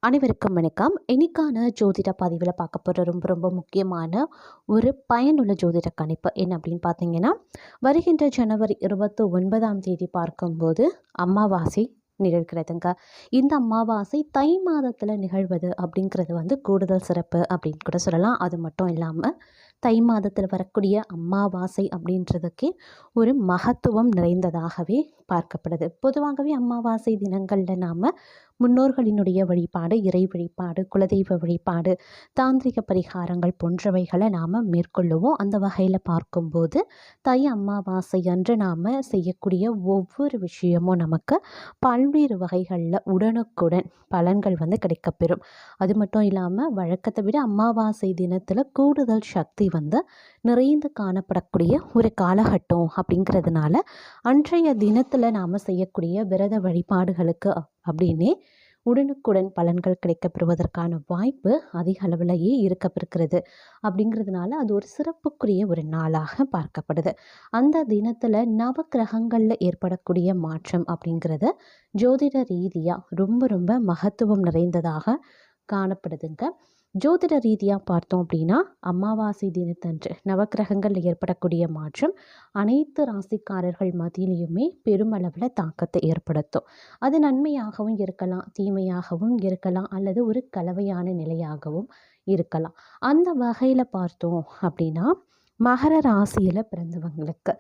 அனைவருக்கும் வணக்கம். இன்னைக்கான ஜோதிட பதிவில் பார்க்க போகிற ரொம்ப ரொம்ப முக்கியமான ஒரு பயனுள்ள ஜோதிட கணிப்பு என்ன அப்படின்னு பார்த்தீங்கன்னா, வருகின்ற ஜனவரி 29ஆம் தேதி பார்க்கும்போது அமாவாசை நிகழ்கிறதுங்க. இந்த அமாவாசை தை மாதத்தில் நிகழ்வது அப்படிங்கிறது கூடுதல் சிறப்பு அப்படின்னு கூட சொல்லலாம். அது மட்டும் இல்லாமல் தை மாதத்தில் வரக்கூடிய அமாவாசை அப்படின்றதுக்கே ஒரு மகத்துவம் நிறைந்ததாகவே பார்க்கப்படுது. பொதுவாகவே அமாவாசை தினங்களில் நாம் முன்னோர்களினுடைய வழிபாடு, இறை வழிபாடு, குலதெய்வ வழிபாடு, தாந்திரிக பரிகாரங்கள் போன்றவைகளை நாம் மேற்கொள்ளுவோம். அந்த வகையில் பார்க்கும்போது தை அமாவாசை அன்று நாம் செய்யக்கூடிய ஒவ்வொரு விஷயமும் நமக்கு பல்வேறு வகைகளில் உடனுக்குடன் பலன்கள் கிடைக்கப்பெறும். அது மட்டும் இல்லாமல் வழக்கத்தை விட அமாவாசை தினத்தில் கூடுதல் சக்தி நிறைந்து காணப்படக்கூடிய ஒரு காலகட்டம் அப்படிங்கிறதுனால அன்றைய தினத்தில் நாம் செய்யக்கூடிய விரத வழிபாடுகளுக்கு அப்படின்னே உடனுக்குடன் பலன்கள் கிடைக்கப்பெறுவதற்கான வாய்ப்பு அதிக அளவிலேயே இருக்கப்பெறுகிறது. அப்படிங்கிறதுனால அது ஒரு சிறப்புக்குரிய ஒரு நாளாக பார்க்கப்படுது. அந்த தினத்தில் நவக்கிரகங்களில் ஏற்படக்கூடிய மாற்றம் அப்படிங்கிறது ஜோதிட ரீதியாக ரொம்ப ரொம்ப மகத்துவம் நிறைந்ததாக காணப்படுதுங்க. ஜோதிட ரீதியாக பார்த்தோம் அப்படின்னா அமாவாசை தினத்தன்று நவக்கிரகங்களில் ஏற்படக்கூடிய மாற்றம் அனைத்து ராசிக்காரர்கள் மத்தியிலையுமே பெருமளவில் தாக்கத்தை ஏற்படுத்தும். அது நன்மையாகவும் இருக்கலாம், தீமையாகவும் இருக்கலாம், அல்லது ஒரு கலவையான நிலையாகவும் இருக்கலாம். அந்த வகையில் பார்த்தோம் அப்படின்னா மகர ராசியில் பிறந்தவங்களுக்கு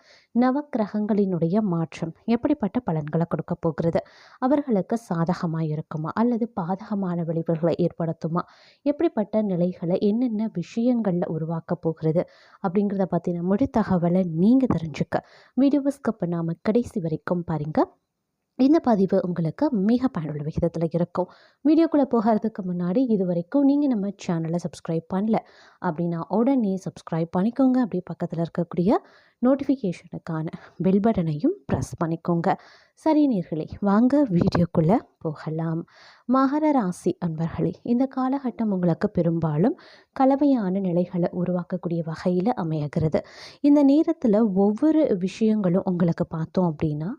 நவக்கிரகங்களினுடைய மாற்றம் எப்படிப்பட்ட பலன்களை கொடுக்க போகிறது? அவர்களுக்கு சாதகமாக இருக்குமா அல்லது பாதகமான விளைவுகளை ஏற்படுத்துமா? எப்படிப்பட்ட நிலைகளை என்னென்ன விஷயங்களில் உருவாக்க போகிறது அப்படிங்கிறத பற்றின முழு தகவலை நீங்கள் தெரிஞ்சுக்க வீடியோவை ஸ்கிப் பண்ணாமல் கடைசி வரைக்கும் பாருங்கள். இந்த பதிவு உங்களுக்கு மிக பயனுள்ள விகிதத்தில் இருக்கும். வீடியோக்குள்ளே போகிறதுக்கு முன்னாடி இது வரைக்கும் நீங்கள் நம்ம சேனலை சப்ஸ்கிரைப் பண்ணல அப்படின்னா உடனே சப்ஸ்கிரைப் பண்ணிக்கோங்க. அப்படியே பக்கத்தில் இருக்கக்கூடிய நோட்டிஃபிகேஷனுக்கான பெல் பட்டனையும் ப்ரெஸ் பண்ணிக்கோங்க. சரி நேயர்களே, வாங்க வீடியோக்குள்ளே போகலாம். மகர ராசி அன்பர்களே, இந்த காலகட்டம் உங்களுக்கு பெரும்பாலும் கலவையான நிலைகளை உருவாக்கக்கூடிய வகையில் அமைகிறது. இந்த நேரத்தில் ஒவ்வொரு விஷயங்களும் உங்களுக்கு பார்த்தோம் அப்படின்னா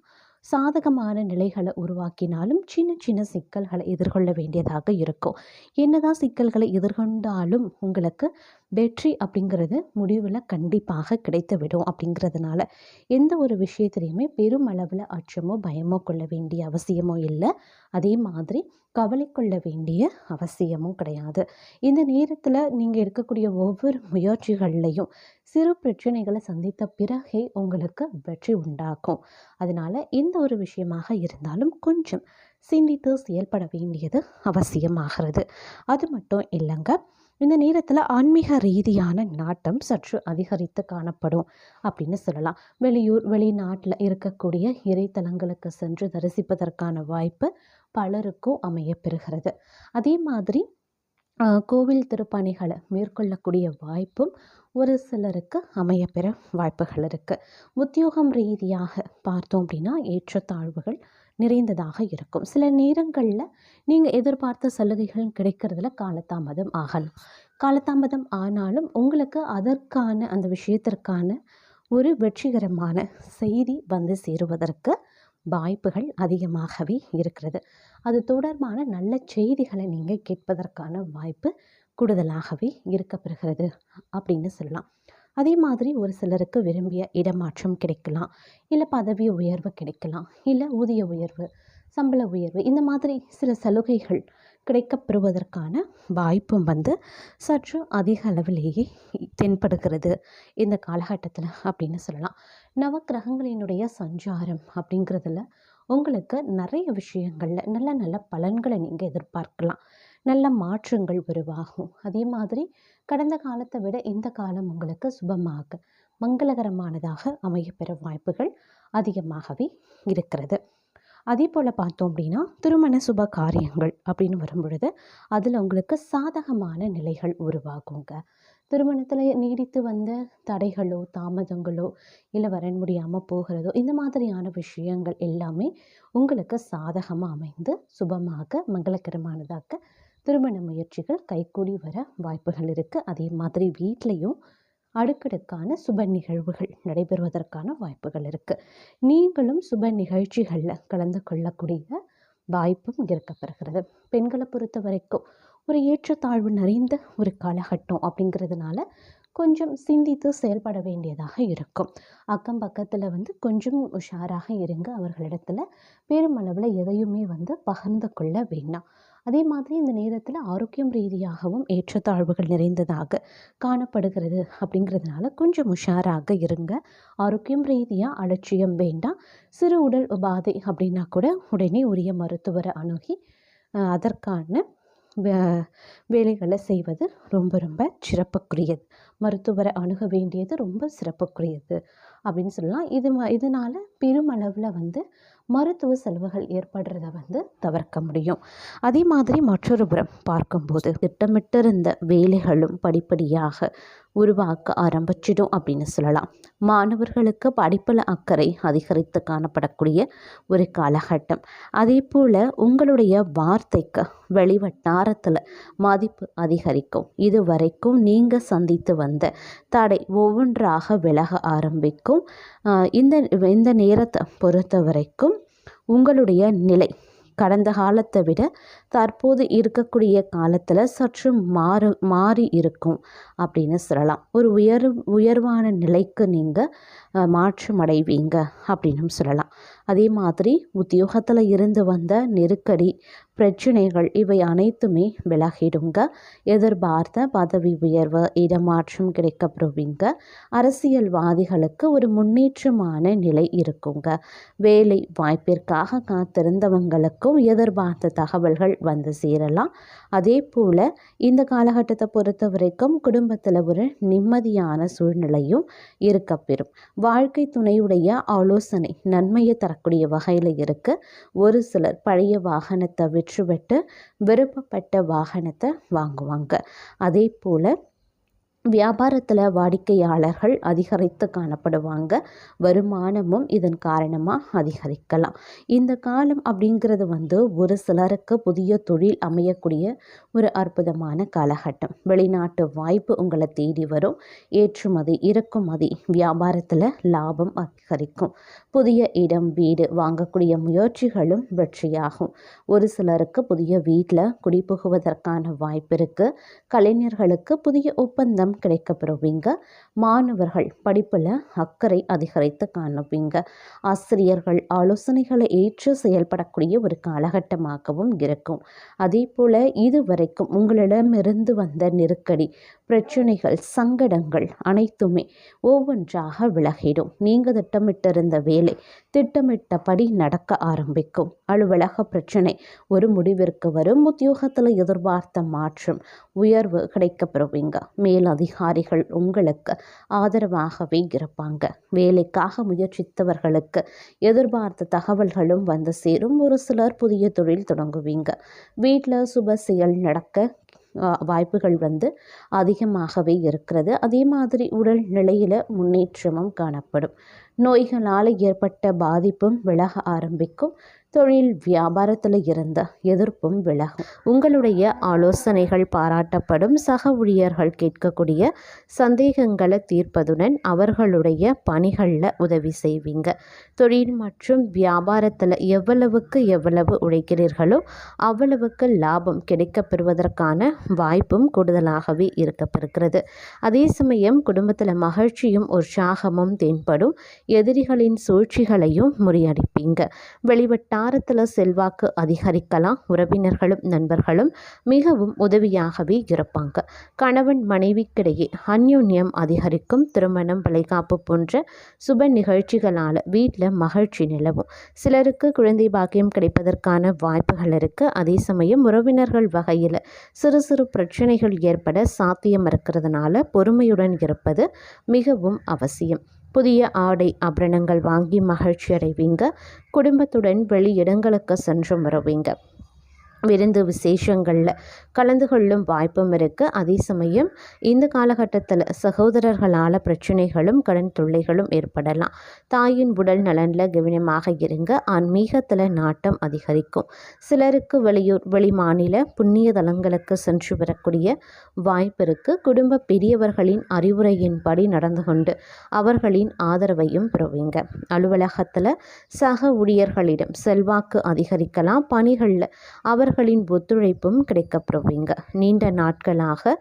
சாதகமான நிலைகளை உருவாக்கினாலும் சின்ன சின்ன சிக்கல்களை எதிர்கொள்ள வேண்டியதாக இருக்கும். என்னதான் சிக்கல்களை எதிர்கொண்டாலும் உங்களுக்கு வெற்றி அப்படிங்கிறது முடிவில் கண்டிப்பாக கிடைத்துவிடும். அப்படிங்கிறதுனால எந்த ஒரு விஷயத்திலையுமே பெருமளவில் அச்சமோ பயமோ கொள்ள வேண்டிய அவசியமோ இல்லை. அதே மாதிரி கவலை கொள்ள வேண்டிய அவசியமும் கிடையாது. இந்த நேரத்தில் நீங்கள் இருக்கக்கூடிய ஒவ்வொரு முயற்சிகள்லையும் சிறு பிரச்சனைகளை சந்தித்த பிறகே உங்களுக்கு வெற்றி உண்டாக்கும். அதனால் எந்த ஒரு விஷயமாக இருந்தாலும் கொஞ்சம் சிந்தித்து செயல்பட வேண்டியது அவசியமாகிறது. அது மட்டும் இல்லைங்க, இந்த நேரத்தில் ஆன்மீக ரீதியான நாட்டம் சற்று அதிகரித்து காணப்படும் அப்படின்னு சொல்லலாம். வெளிநாட்டில் இருக்கக்கூடிய இறைத்தலங்களுக்கு சென்று தரிசிப்பதற்கான வாய்ப்பு பலருக்கும் அமையப்பெறுகிறது. அதே மாதிரி கோவில் திருப்பணிகளை மேற்கொள்ளக்கூடிய வாய்ப்பும் ஒரு சிலருக்கு அமையப்பெற வாய்ப்புகள் இருக்குது. உத்தியோகம் ரீதியாக பார்த்தோம் அப்படின்னா ஏற்றத்தாழ்வுகள் நிறைந்ததாக இருக்கும். சில நேரங்களில் நீங்கள் எதிர்பார்த்த சலுகைகள் கிடைக்கிறதுல காலதாமதம் ஆகலாம். காலதாமதம் ஆனாலும் உங்களுக்கு அதற்கான அந்த விஷயத்திற்கான ஒரு வெற்றிகரமான செய்தி சேருவதற்கு வாய்ப்புகள் அதிகமாகவே இருக்கிறது. அது தொடர்பான நல்ல செய்திகளை நீங்கள் கேட்பதற்கான வாய்ப்பு கூடுதலாகவே இருக்கப்பெறுகிறது அப்படின்னு சொல்லலாம். அதே மாதிரி ஒரு சிலருக்கு விரும்பிய இடமாற்றம் கிடைக்கலாம், இல்லை பதவி உயர்வு கிடைக்கலாம், இல்லை ஊதிய உயர்வு, சம்பள உயர்வு, இந்த மாதிரி சில சலுகைகள் கிடைக்கப்பெறுவதற்கான வாய்ப்பும் சற்று அதிக அளவிலேயே தென்படுகிறது இந்த காலகட்டத்தில் அப்படின்னு சொல்லலாம். நவக்கிரகங்களினுடைய சஞ்சாரம் அப்படிங்கிறதுல உங்களுக்கு நிறைய விஷயங்களில் நல்ல நல்ல பலன்களை நீங்கள் எதிர்பார்க்கலாம். நல்ல மாற்றங்கள் உருவாகும். அதே மாதிரி கடந்த காலத்தை விட இந்த காலம் உங்களுக்கு சுபமாக மங்களகரமானதாக அமையப்பெற வாய்ப்புகள் அதிகமாகவே இருக்கிறது. அதே போல் பார்த்தோம் அப்படின்னா திருமண சுப காரியங்கள் அப்படின்னு வரும்பொழுது அதில் உங்களுக்கு சாதகமான நிலைகள் உருவாகுங்க. திருமணத்தில் நீடித்து வந்த தடைகளோ தாமதங்களோ இல்லை வரன் முடியாமல் போகிறதோ இந்த மாதிரியான விஷயங்கள் எல்லாமே உங்களுக்கு சாதகமாக அமைந்து சுபமாக மங்களகரமானதாக திருமண முயற்சிகள் கைகூடி வர வாய்ப்புகள் இருக்குது. அதே மாதிரி வீட்லேயும் அடுக்கடுக்கான சுப நிகழ்வுகள் நடைபெறுவதற்கான வாய்ப்புகள் இருக்குது. நீங்களும் சுப நிகழ்ச்சிகளில் கலந்து கொள்ளக்கூடிய வாய்ப்பும் இருக்கப்பெறுகிறது. பெண்களை பொறுத்த வரைக்கும் ஒரு ஏற்றத்தாழ்வு நிறைந்த ஒரு காலகட்டம் அப்படிங்கிறதுனால கொஞ்சம் சிந்தித்து செயல்பட வேண்டியதாக இருக்கும். அக்கம் பக்கத்தில் கொஞ்சம் உஷாராக இருங்க. அவர்களிடத்துல பெருமளவில் எதையுமே பகிர்ந்து கொள்ள வேண்டாம். அதே மாதிரி இந்த நேரத்தில் ஆரோக்கியம் ரீதியாகவும் ஏற்றத்தாழ்வுகள் நிறைந்ததாக காணப்படுகிறது. அப்படிங்கிறதுனால கொஞ்சம் உஷாராக இருங்க. ஆரோக்கியம் ரீதியாக அலட்சியம் வேண்டாம். சிறு உடல் உபாதை அப்படின்னா கூட உடனே உரிய மருத்துவரை அணுகி அதற்கான வேலைகளை செய்வது ரொம்ப ரொம்ப சிறப்புக்குரியது. மருத்துவரை அணுக வேண்டியது ரொம்ப சிறப்புக்குரியது அப்படின்னு சொல்லலாம். இதனால் பெருமளவில் மருத்துவ செலவுகள் ஏற்படுறத தவிர்க்க முடியும். அதே மாதிரி மற்றொரு புறம் பார்க்கும்போது திட்டமிட்டிருந்த வேலைகளும் படிப்படியாக உருவாக்க ஆரம்பிச்சிடும் அப்படின்னு சொல்லலாம். மாணவர்களுக்கு படிப்பில் அக்கறை அதிகரித்து காணப்படக்கூடிய ஒரு காலகட்டம். அதே போல் உங்களுடைய வார்த்தைக்கு வெளிவட்டாரத்தில் மதிப்பு அதிகரிக்கும். இது வரைக்கும் நீங்கள் சந்தித்து வந்த தடை ஒவ்வொன்றாக விலக ஆரம்பிக்கும். இந்த நேரத்தை பொறுத்த வரைக்கும் உங்களுடைய நிலை கடந்த காலத்தை விட தற்போது இருக்கக்கூடிய காலத்தில் சற்று மாறி இருக்கும் அப்படின்னு சொல்லலாம். ஒரு உயர்வான நிலைக்கு நீங்கள் மாற்றம் அடைவீங்க அப்படின்னு சொல்லலாம். அதே மாதிரி உத்தியோகத்தில் இருந்து வந்த நெருக்கடி பிரச்சனைகள் இவை அனைத்துமே விலகிடுங்க. எதிர்பார்த்த பதவி உயர்வு இடமாற்றம் கிடைக்கப்பெறுவீங்க. அரசியல்வாதிகளுக்கு ஒரு முன்னேற்றமான நிலை இருக்குங்க. வேலை வாய்ப்பிற்காக காத்திருந்தவங்களுக்கும் எதிர்பார்த்த தகவல்கள் சேரலாம். அதே போல் இந்த காலகட்டத்தை பொறுத்த வரைக்கும் குடும்பத்தில் ஒரு நிம்மதியான சூழ்நிலையும் இருக்கப்பெறும். வாழ்க்கை துணையுடைய ஆலோசனை நன்மையை தரக்கூடிய வகையில் இருக்குது. ஒரு சிலர் பழைய வாகனத்தை விற்றுவிட்டு விருப்பப்பட்ட வாகனத்தை வாங்குவாங்க. அதே போல் வியாபாரத்தில் வாடிக்கையாளர்கள் அதிகரித்து காணப்படுவாங்க. வருமானமும் இதன் காரணமாக அதிகரிக்கலாம். இந்த காலம் அப்படிங்கிறது ஒரு சிலருக்கு புதிய தொழில் அமையக்கூடிய ஒரு அற்புதமான காலகட்டம். வெளிநாட்டு வாய்ப்பு உங்களை தேடி வரும். ஏற்றுமதி இறக்குமதி வியாபாரத்தில் லாபம் அதிகரிக்கும். புதிய இடம் வீடு வாங்கக்கூடிய முயற்சிகளும் வெற்றியாகும். ஒரு சிலருக்கு புதிய வீட்டில் குடிபுகுவதற்கான வாய்ப்பு இருக்குது. கலைஞர்களுக்கு புதிய ஒப்பந்தம் கிடைக்கப்பெறுவீங்க. மாணவர்கள் படிப்பில் அக்கறை அதிகரித்து காணுவீங்க. ஆசிரியர்கள் ஆலோசனைகளை ஏற்று செயல்படக்கூடிய ஒரு காலகட்டமாகவும் இருக்கும். அதே போல் இதுவரைக்கும் உங்களிடமிருந்து வந்த நெருக்கடி பிரச்சனைகள் சங்கடங்கள் அனைத்துமே ஒவ்வொன்றாக விலகிடும். நீங்கள் திட்டமிட்டிருந்த வேலை திட்டமிட்டபடி நடக்க ஆரம்பிக்கும். அலுவலக பிரச்சனை ஒரு முடிவிற்கு வரும். உத்தியோகத்தில் எதிர்பார்த்த மாற்றம் உயர்வு கிடைக்கப்பெறுவீங்க. மேல் அதிகாரிகள் உங்களுக்கு ஆதரவாகவே இருப்பாங்க. வேலைக்காக முயற்சித்தவர்களுக்கு எதிர்பார்த்த தகவல்களும் சேரும். ஒரு சிலர் புதிய தொழில் தொடங்குவீங்க. வீட்டில் சுப செயல் நடக்க வாய்ப்புகள் அதிகமாகவே இருக்கிறது. அதே மாதிரி உடல் நிலையில் முன்னேற்றமும் காணப்படும். நோய்களால் ஏற்பட்ட பாதிப்பும் விலக ஆரம்பிக்கும். தொழில் வியாபாரத்தில் இருந்த எதிர்ப்பும் விலகும். உங்களுடைய ஆலோசனைகள் பாராட்டப்படும். சக ஊழியர்கள் கேட்கக்கூடிய சந்தேகங்களை தீர்ப்பதுடன் அவர்களுடைய பணிகளில் உதவி செய்வீங்க. தொழில் மற்றும் வியாபாரத்தில் எவ்வளவு உழைக்கிறீர்களோ அவ்வளவுக்கு லாபம் கிடைக்கப்பெறுவதற்கான வாய்ப்பும் கூடுதலாகவே இருக்கப்பெறுகிறது. அதே சமயம் குடும்பத்தில் மகிழ்ச்சியும் உற்சாகமும் தென்படும். எதிரிகளின் சூழ்ச்சிகளையும் முறியடிப்பீங்க. வெளிவட்டாரத்தில் செல்வாக்கு அதிகரிக்கலாம். உறவினர்களும் நண்பர்களும் மிகவும் உதவியாகவே இருப்பாங்க. கணவன் மனைவிக்கிடையே அந்யோன்யம் அதிகரிக்கும். திருமணம் வளைகாப்பு போன்ற சுப நிகழ்ச்சிகளால் வீட்டில் மகிழ்ச்சி நிலவும். சிலருக்கு குழந்தை பாக்கியம் கிடைப்பதற்கான வாய்ப்புகள் இருக்குது. அதே சமயம் உறவினர்கள் வகையில் சிறு சிறு பிரச்சனைகள் ஏற்பட சாத்தியம் இருக்கிறதுனால பொறுமையுடன் இருப்பது மிகவும் அவசியம். புதிய ஆடை ஆபரணங்கள் வாங்கி மகிழ்ச்சி அடைவீங்க. குடும்பத்துடன் வெளி இடங்களுக்கு சென்று வருவீங்க. விருந்து விசேஷங்களில் கலந்து கொள்ளும் வாய்ப்பும் இருக்குது. அதே சமயம் இந்த காலகட்டத்தில் சகோதரர்களால் பிரச்சனைகளும் கடன் தொல்லைகளும் ஏற்படலாம். தாயின் உடல் நலனில் கவனமாக இருங்க. ஆன்மீகத்தில் நாட்டம் அதிகரிக்கும். சிலருக்கு வெளிமாநில புண்ணிய தலங்களுக்கு சென்று வரக்கூடிய வாய்ப்பு இருக்குது. குடும்ப பெரியவர்களின் அறிவுரையின்படி நடந்து கொண்டு அவர்களின் ஆதரவையும் பெறுவீங்க. அலுவலகத்தில் சக ஊழியர்களிடம் செல்வாக்கு அதிகரிக்கலாம். பணிகளில் அவர்களின் ஒத்துழைப்பும் கிடைக்கப்பெறுவீங்க. நீண்ட நாட்களாக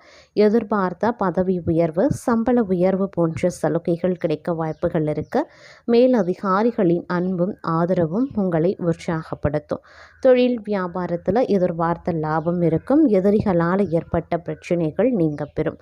எதிர்பார்த்த பதவி உயர்வு, சம்பள உயர்வு போன்ற சலுகைகள் கிடைக்க வாய்ப்புகள் இருக்கு. மேல் அதிகாரிகளின் அன்பும் ஆதரவும் உங்களை உற்சாகப்படுத்தும். தொழில் வியாபாரத்தில் எதிர்பார்த்த லாபம் இருக்கும். எதிரிகளால் ஏற்பட்ட பிரச்சனைகள் நீங்க பெறும்.